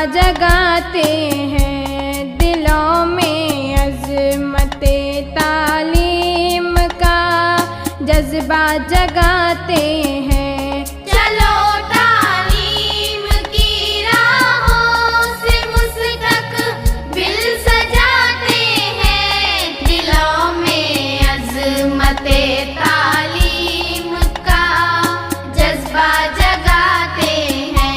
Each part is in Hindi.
जगाते हैं, दिलों में अज़मते तालीम का जज्बा जगाते हैं। चलो तालीम की राहों से मुस्तक़बिल सजाते हैं, दिलों में अज़मते तालीम का जज्बा जगाते हैं।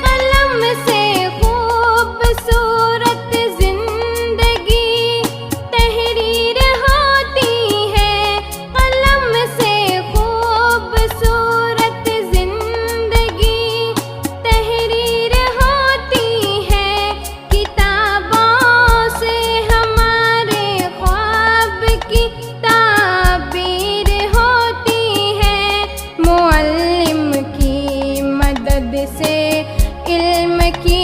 कलम से खूबसूरत जिंदगी तहरीर होती है, कलम से खूबसूरत जिंदगी तहरीर होती है, किताबों से हमारे ख्वाब की ताबीर होती है। मुअल्लिम की मदद से इल्म की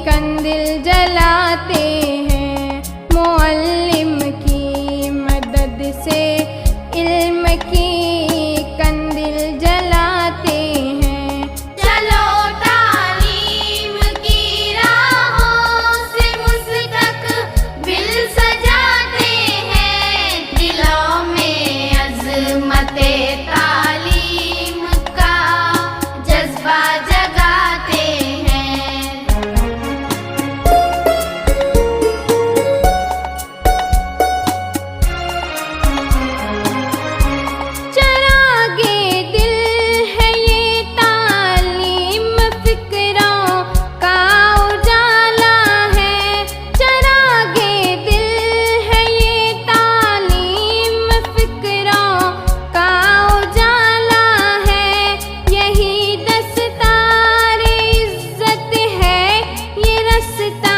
कंदिल जलाते हैं, मुअल्लिम की मदद से इल्म की कंदिल जलाते हैं। चलो तालीम की राहों से मुस्तक़बिल सजाते हैं, दिलों में अज़मते तालीम का जज्बा जगाते हैं। चरागे दिल है ये तालीम, फिक्रों का उजाला है। चरागे दिल है ये तालीम, फिक्रों का उजाला है। यही दस्तार इज़्ज़त है, ये रास्ता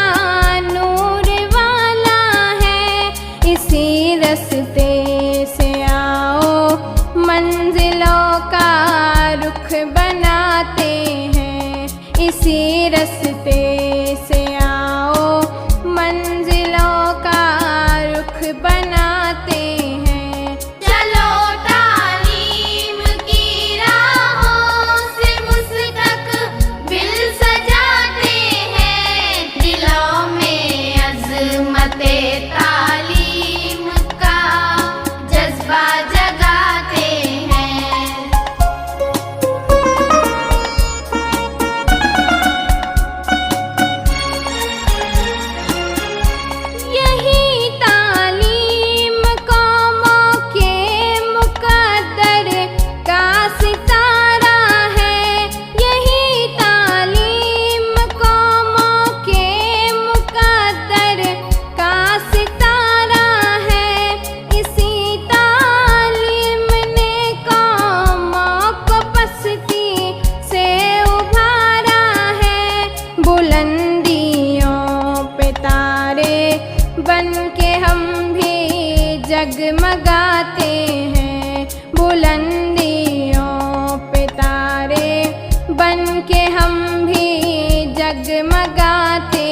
नूर वाला है। इसी रास्ते से आओ, मंजिलों का रुख बनाते हैं। इसी रास्ते से आओ, मंजिलों का रुख बनाते हैं। चलो तालीम की राहों से मुस्तक़बिल सजाते हैं, दिलों में अज़मते तालीम का जज्बा जगाते हैं। यही तालीम कौमों के मुक़द्दर का सितारा है। यही तालीम कौमों के मुक़द्दर का सितारा है। इसी तालीम ने कौमों को पस्ती से उभारा है। बुलंदियों पे तारे बन के हम भी जगमगाते हैं, बुलंदियों पे तारे बन के हम भी जगमगाते